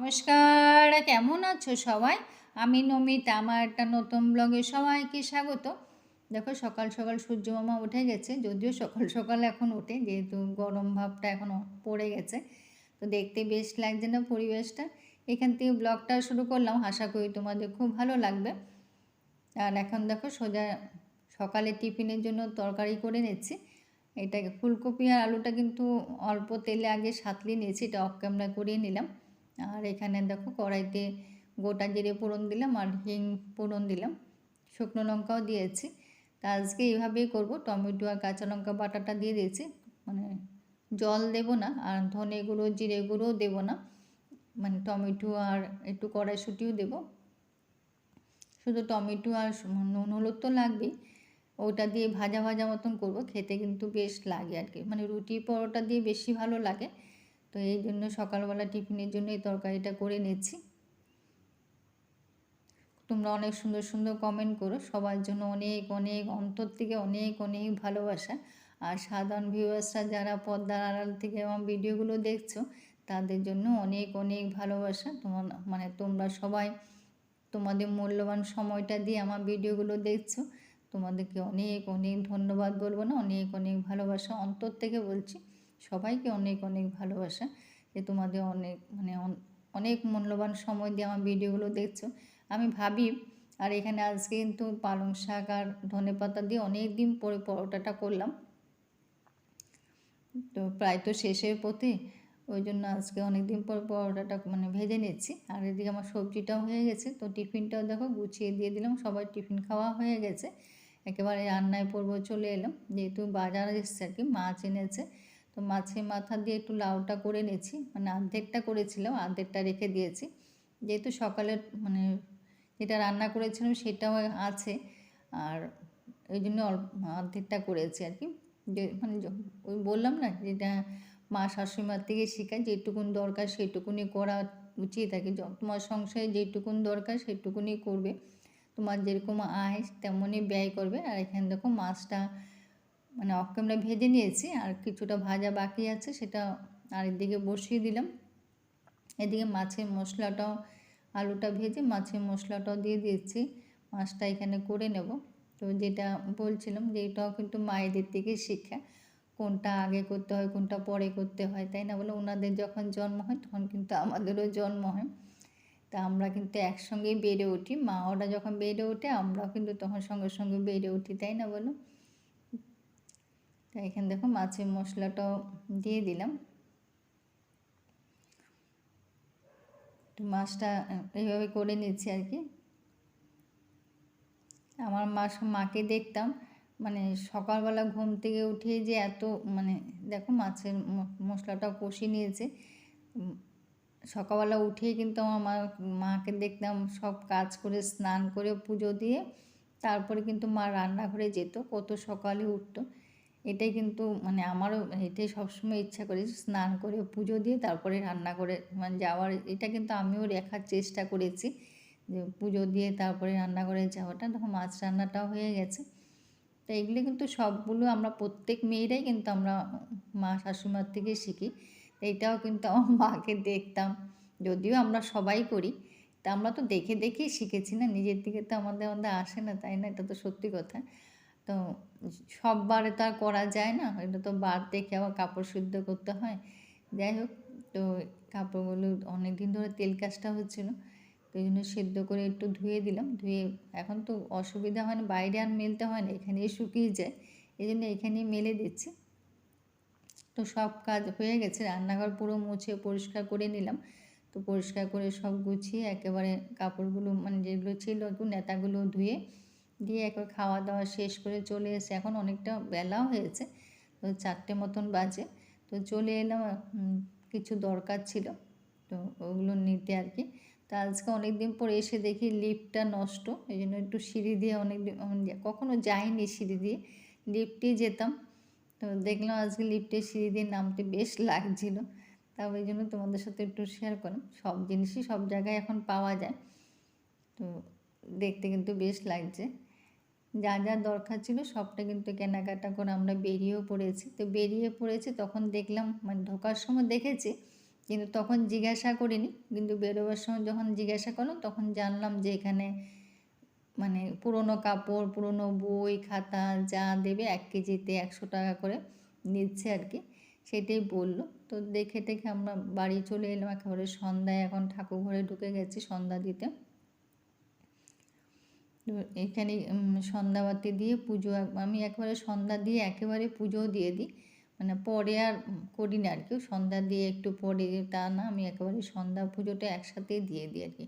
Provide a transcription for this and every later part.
নমস্কার, কেমন আছো সবাই? আমি নমিতা, আমার একটা নতুন ব্লগে সবাইকে স্বাগত। দেখো সকাল সকাল সূর্য মামা উঠে গেছে, যদিও সকাল সকাল এখন ওঠে, যেহেতু গরম ভাবটা এখনও পড়ে গেছে। তো দেখতে বেশ লাগছে না পরিবেশটা। এখান থেকে ব্লগটা শুরু করলাম, আশা করি তোমাদের খুব ভালো লাগবে। আর এখন দেখো সোজা সকালে টিফিনের জন্য তরকারি করে নিচ্ছি। এটাকে ফুলকপি আর আলুটা কিন্তু অল্প তেলে আগে সাঁতলিয়ে নিয়েছি, এটা অফ ক্যামেরা করিয়ে নিলাম। আর এখানে দেখো কড়াইতে গোটা জিরে ফোড়ন দিলাম আর হিং ফোড়ন দিলাম, শুকনো লঙ্কাও দিয়েছি। তা আজকে এইভাবেই করব, টমেটো আর কাঁচা লঙ্কা বাটাটা দিয়ে দিয়েছি, মানে জল দেব না, আর ধনে গুঁড়ো জিরে গুঁড়োও দেবো না, মানে টমেটো আর একটু কড়াইশুঁটিও দেবো। শুধু টমেটো আর নুন হলুদ তো লাগবেই, ওটা দিয়ে ভাজা ভাজা মতন করব, খেতে কিন্তু বেশ লাগে আর কি, মানে রুটি পরোটা দিয়ে বেশি ভালো লাগে। তো এই জন্য সকালবেলা টিফিনের জন্য এই তরকারিটা করে নিচ্ছি। তোমরা অনেক সুন্দর সুন্দর কমেন্ট করো, সবার জন্য অনেক অনেক অন্তর থেকে অনেক অনেক ভালোবাসা। আর সাধারণ ভিউয়ার্সরা যারা পর্দার আড়াল থেকে আমার ভিডিওগুলো দেখছো, তাদের জন্য অনেক অনেক ভালোবাসা। তোমরা সবাই তোমাদের মূল্যবান সময়টা দিয়ে আমার ভিডিওগুলো দেখছো, তোমাদেরকে অনেক অনেক ধন্যবাদ বলবো না, অনেক অনেক ভালোবাসা, অন্তর থেকে বলছি। সবাইকে অনেক অনেক ভালোবাসা, যে তোমাদের অনেক মূল্যবান সময় দিয়ে আমার ভিডিওগুলো দেখছো। আমি ভাবি, আর এখানে আজকে কিন্তু পালং শাক আর ধনেপাতা দিয়ে অনেক দিন পরে পরোটাটা করলাম, তো প্রায় তো শেষের পথে, ওই জন্য আজকে অনেক দিন পর পরোটাটা ভেজে নিচ্ছি। আর এদিকে আমার সবজিটাও হয়ে গেছে, তো টিফিনটাও দেখো গুছিয়ে দিয়ে দিলাম, সবাই টিফিন খাওয়া হয়ে গেছে। একেবারে রান্নায় পর্ব চলে এলাম, যেহেতু বাজার এসছে আর কি, মাছ এনেছে। তো মাছের মাথা দিয়ে একটু লাউটা করে নিয়েছি, অর্ধেকটা করেছিলাম, অর্ধেকটা রেখে দিয়েছি, যেহেতু সকালের যেটা রান্না করেছিলাম সেটাও আছে, আর ওই জন্য অর্ধেকটা করেছি আর কি। যে ওই বললাম না, যেটা মা শাশুড়িমার থেকে শেখায়, যেটুকুন দরকার সেটুকুনি করা উচিত আর কি। তোমার সংসারে যেটুকুন দরকার সেটুকুনি করবে, তোমার যেরকম আয় তেমনই ব্যয় করবে। আর এখানে দেখো মাছটা অফ ক্যামেরা ভেজে নিয়েছি, আর কিছুটা ভাজা বাকি আছে, সেটা আরেকদিকে বসিয়ে দিলাম। এদিকে মাছের মশলাটাও, আলুটা ভেজে মাছের মশলাটাও দিয়ে দিয়েছি, মাছটা এখানে করে নেব। তো যেটা বলছিলাম যে এটাও কিন্তু মায়েদের থেকে শিক্ষা, কোনটা আগে করতে হয় কোনটা পরে করতে হয়, তাই না বলে? ওনাদের যখন জন্ম হয় তখন কিন্তু আমাদেরও জন্ম হয়, তা আমরা কিন্তু একসঙ্গেই বেড়ে উঠি, মা ওরা যখন বেড়ে ওঠে আমরাও কিন্তু তখন সঙ্গে সঙ্গে বেড়ে উঠি, তাই না বলো? তো এখানে দেখো মাছের মশলাটাও দিয়ে দিলাম। তো মাছটা এইভাবে করে নিচ্ছি আর কি। আমার মাকে দেখতাম, সকালবেলা ঘুম থেকে উঠে যে এত দেখো মাছের মশলাটা কষিয়ে নিয়েছে। সকালবেলা উঠেই কিন্তু আমার মাকে দেখতাম সব কাজ করে স্নান করে পুজো দিয়ে তারপরে কিন্তু মা রান্নাঘরে যেত, কত সকালে উঠতো। এটাই কিন্তু আমারও এটাই সবসময় ইচ্ছা করি, স্নান করে পুজো দিয়ে তারপরে রান্না করে যাওয়ার, এটা কিন্তু আমিও রেখার চেষ্টা করেছি, যে পুজো দিয়ে তারপরে রান্নাঘরে যাওয়াটা। তখন মাছ রান্নাটাও হয়ে গেছে। তো এগুলো কিন্তু সবগুলো আমরা প্রত্যেক মেয়েরাই কিন্তু আমরা মা শাশুড়িমার থেকে শিখি। এইটাও কিন্তু আমার মাকে দেখতাম, যদিও আমরা সবাই করি, তা আমরা তো দেখে দেখেই শিখেছি না, নিজের দিকে তো আমাদের আসে না, তাই না? এটা তো সত্যি কথা। তো সববারে তো আর করা যায় না, এটা তো বার দেখে আবার কাপড় শুদ্ধ করতে হয়। যাই হোক, তো কাপড়গুলো অনেক দিন ধরে তেল কাজটা হচ্ছিলো, তো এই জন্য সেদ্ধ করে একটু ধুয়ে দিলাম। ধুয়ে এখন তো অসুবিধা হয় না, বাইরে আর মেলতে হয় না, এখানেই শুকিয়ে যায়, এই জন্য এখানেই মেলে দিচ্ছি। তো সব কাজ হয়ে গেছে, রান্নাঘর পুরো মুছে পরিষ্কার করে নিলাম। তো পরিষ্কার করে সব গুছিয়ে একেবারে কাপড়গুলো যেগুলো ছিল একটু নেতাগুলো ধুয়ে দিয়ে একবার খাওয়া দাওয়া শেষ করে চলে এসে, এখন অনেকটা বেলাও হয়েছে, তো 4টে মতন বাজে। তো চলে এলাম, কিছু দরকার ছিল তো ওগুলো নিতে আর কি। তা আজকে অনেক দিন পরে এসে দেখি লিফটটা নষ্ট, এই জন্য একটু সিঁড়ি দিয়ে কখনো যাইনি সিঁড়ি দিয়ে, লিফটেই যেতাম। তো দেখলাম আজকে লিফটে সিঁড়ি দিয়ে নামতে বেশ লাগছিল, তাও ওই জন্য তোমাদের সাথে একটু শেয়ার করলাম। সব জিনিসই সব জায়গায় এখন পাওয়া যায়, তো দেখতে কিন্তু বেশ লাগছে। যা যা দরকার ছিল সবটা কিন্তু কেনাকাটা করে আমরা বেরিয়েও পড়েছি। তো বেরিয়ে পড়েছি তখন দেখলাম, ঢোকার সময় দেখেছি কিন্তু তখন জিজ্ঞাসা করিনি, কিন্তু বেরোবার সময় যখন জিজ্ঞাসা করলাম তখন জানলাম যে এখানে মানে পুরনো কাপড়, পুরনো বই, খাতা যা দেবে 1 কেজিতে 100 টাকা করে নিচ্ছে আর কি, সেটাই বলল। তো দেখে টেখে আমরা বাড়ি চলে এলাম একেবারে সন্ধ্যায়, এখন ঠাকুর ঘরে ঢুকে গেছি সন্ধ্যা দিতে। তো এখানে সন্ধ্যাবাতি দিয়ে পুজো আমি একেবারে সন্ধ্যা দিয়ে একেবারে পুজোও দিয়ে দিই, মানে পরে আর করি না আর কি, সন্ধ্যা দিয়ে একটু পরে তা না, আমি একেবারে সন্ধ্যা পুজোটা একসাথেই দিয়ে দিই আর কি।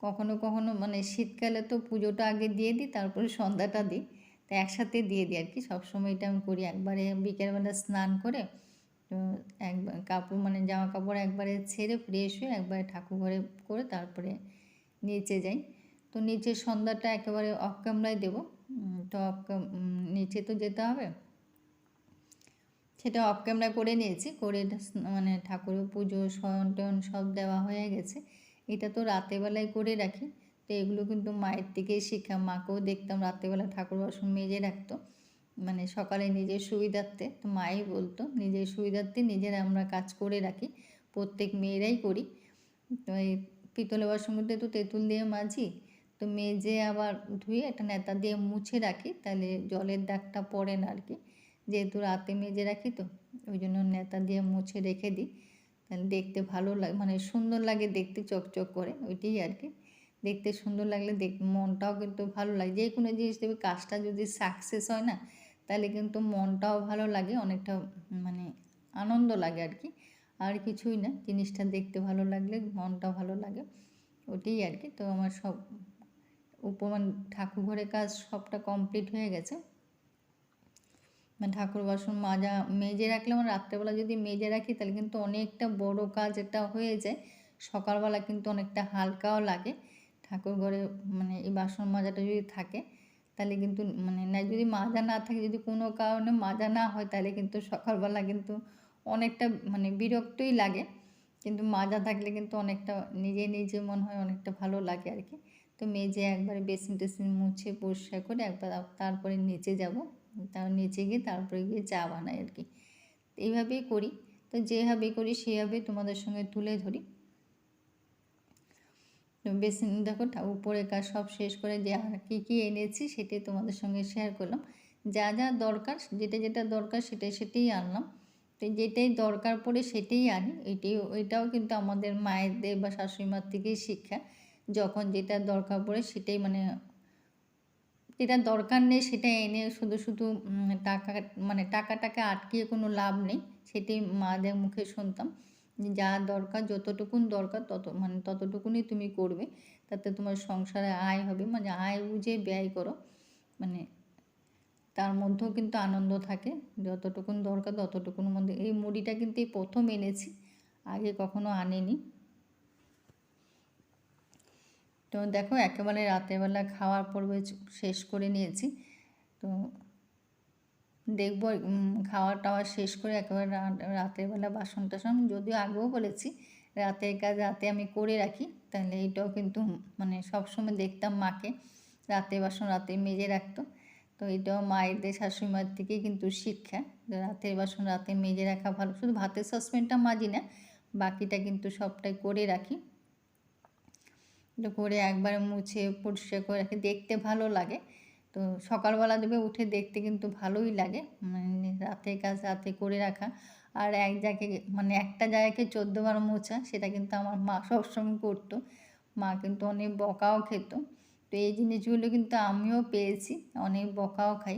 কখনো কখনো মানে শীতকালে তো পুজোটা আগে দিয়ে দিই, তারপরে সন্ধ্যাটা দিই, তো একসাথে দিয়ে দিই আর কি, সবসময় এটা আমি করি। একবারে বিকেলবেলা স্নান করে তো একবার কাপড় মানে জামা কাপড় একবারে ছেড়ে ফ্রেশ হয়ে একবারে ঠাকুর ঘরে করে তারপরে নিচে যাই। তো নিচের সন্ধ্যাটা একেবারে অফ ক্যামেরায় দেবো, তো নিচে তো যেতে হবে, সেটা অফ ক্যামেরা করে নিয়েছি, করে মানে ঠাকুরের পুজো শয়ন টয়ন সব দেওয়া হয়ে গেছে। এটা তো রাতেরবেলায় করে রাখি, তো এগুলো কিন্তু মায়ের থেকেই শেখা, মাকেও দেখতাম রাতেরবেলা ঠাকুর বাসন মেজে রাখতো, মানে সকালে নিজের সুবিধার্থে, তো মাই বলতো নিজের সুবিধার্থে নিজেরা আমরা কাজ করে রাখি, প্রত্যেক মেয়েরাই করি। তো এই পিতলের বাসনগুলোতে তো তেঁতুল দিয়ে মাজি, তো মেজে আবার ধুয়ে একটা নেতা দিয়ে মুছে রাখি, তাহলে জলের দাগটা পড়ে না আর কি, যেহেতু রাতে মেজে রাখি তো ওই জন্য নেতা দিয়ে মুছে রেখে দিই, তাহলে দেখতে ভালো লাগে, মানে সুন্দর লাগে দেখতে, চকচক করে, ওইটাই আর কি। দেখতে সুন্দর লাগলে মনটাও কিন্তু ভালো লাগে, যে কোনো জিনিস দেবে কাজটা যদি সাকসেস হয় না, তাহলে কিন্তু মনটাও ভালো লাগে, অনেকটা মানে আনন্দ লাগে আর কি, আর কিছুই না, জিনিসটা দেখতে ভালো লাগলে মনটা ভালো লাগে, ওটাই আর কি। তো আমার সব উপমান ঠাকুর ঘরের কাজ সবটা কমপ্লিট হয়ে গেছে, মানে ঠাকুর বাসন মাজা মেজে রাখলে, আমার রাত্রেবেলা যদি মেজে রাখি তাহলে কিন্তু অনেকটা বড় কাজ এটা হয়ে যায়, সকালবেলা কিন্তু অনেকটা হালকাও লাগে। ঠাকুর ঘরে মানে এই বাসন মাজাটা যদি থাকে তাহলে কিন্তু মানে না, যদি মাজা না থাকে, যদি কোনো কারণে মাজা না হয় তাহলে কিন্তু সকালবেলা কিন্তু অনেকটা মানে বিরক্তই লাগে, কিন্তু মাজা থাকলে কিন্তু অনেকটা নিজে নিজে মনে হয় অনেকটা ভালো লাগে আর কি। তো মেজে একবারে বেসিন টেসিন মুছে পরিষ্কার করে একবার তারপরে নিচে যাব, তার নিচে গিয়ে তারপরে গিয়ে চা বানাই আর কি, এইভাবেই করি। তো যেভাবে করি সেভাবেই তোমাদের সঙ্গে তুলে ধরি। বেসিন দেখো উপরে কাজ সব শেষ করে যে কী কী এনেছি সেটাই তোমাদের সঙ্গে শেয়ার করলাম, যা যা দরকার যেটা যেটা দরকার সেটাই আনলাম, তো যেটাই দরকার পড়ে সেটাই আনি, এটাও কিন্তু আমাদের মায়েদের বা শাশুড়িমার থেকেই শিক্ষা, যখন যেটা দরকার পড়ে সেটাই মানে যেটা দরকার নেই সেটা এনে শুধু শুধু টাকা মানে টাকা আটকিয়ে কোনো লাভ নেই, সেটাই মাদের মুখে শুনতাম, যা দরকার যতটুকুন দরকার মানে ততটুকুনই তুমি করবে, তাতে তোমার সংসারে আয় হবে, মানে আয় বুঝে ব্যয় করো, মানে তার মধ্যেও কিন্তু আনন্দ থাকে, যতটুকুন দরকার ততটুকুনের মধ্যে। এই মুড়িটা কিন্তু এই প্রথম এনেছি, আগে কখনো আনিনি। তো দেখো একেবারে রাতেরবেলা খাওয়ার পর্বে শেষ করে নিয়েছি, তো দেখবো খাওয়া টাওয়া শেষ করে একেবারে রাতেরবেলা বাসন টাসন, যদিও আগেও বলেছি রাতের কাজ রাতে আমি করে রাখি, তাহলে এটাও কিন্তু মানে সবসময় দেখতাম মাকে রাতে বাসন রাতে মেজে রাখতো, তো এটাও মায়েদের শাশুড়ি মায়ের থেকেই কিন্তু শিক্ষা, রাতের বাসন রাতে মেজে রাখা ভালো, শুধু ভাতের সসপ্যানটা মাজি না, বাকিটা কিন্তু সবটাই করে রাখি, করে একবার মুছে পরিষ্কার করে রাখি, দেখতে ভালো লাগে। তো সকালবেলা দেবে উঠে দেখতে কিন্তু ভালোই লাগে, মানে রাতের কাজ রাতে করে রাখা, আর এক জায়গায় মানে একটা জায়গাকে 14 বার মোছা, সেটা কিন্তু আমার মা সবসময় করতো, মা কিন্তু অনেক বকাও খেত, তো এই জিনিসগুলো কিন্তু আমিও পেয়েছি, অনেক বকাও খাই,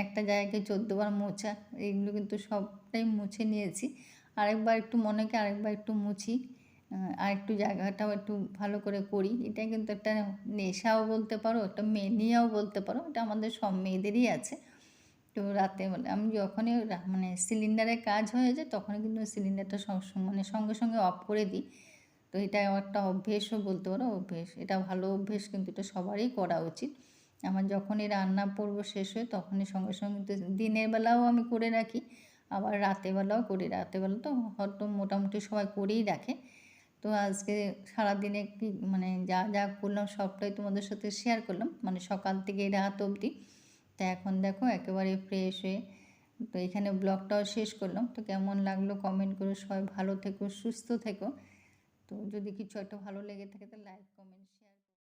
একটা জায়গাকে 14 বার মোছা, এইগুলো কিন্তু সবটাই মুছে নিয়েছি, আরেকবার একটু মনে হয় আরেকবার একটু মুছি, আর একটু জায়গাটাও একটু ভালো করে করি, এটা কিন্তু একটা নেশাও বলতে পারো, একটা মেনিয়াও বলতে পারো, এটা আমাদের সব মেয়েদেরই আছে। তো রাতে আমি যখনই মানে সিলিন্ডারের কাজ হয়ে যায় তখনই কিন্তু সিলিন্ডারটা মানে সঙ্গে সঙ্গে অফ করে দিই, তো এটা একটা অভ্যেসও বলতে পারো, অভ্যেস, এটা ভালো অভ্যেস, কিন্তু এটা সবারই করা উচিত। আমার যখনই রান্না পর্ব শেষ হয় তখনই সঙ্গে সঙ্গে কিন্তু দিনের বেলাও আমি করে রাখি, আবার রাতেরবেলাও করি, রাতেরবেলা তো হয়তো মোটামুটি সবাই করেই রাখে। তো আজকে সারাদিনে কি মানে যা যা করলাম সবটাই তোমাদের সাথে শেয়ার করলাম, মানে সকাল থেকে রাত অবধি। তা এখন দেখো একেবারে ফ্রেশ হয়ে তো এখানে ব্লগটাও শেষ করলাম। তো কেমন লাগলো কমেন্ট করে, সবাই ভালো থেকো, সুস্থ থেকো। তো যদি কিছু একটা ভালো লেগে থাকে তো লাইক, কমেন্ট, শেয়ার।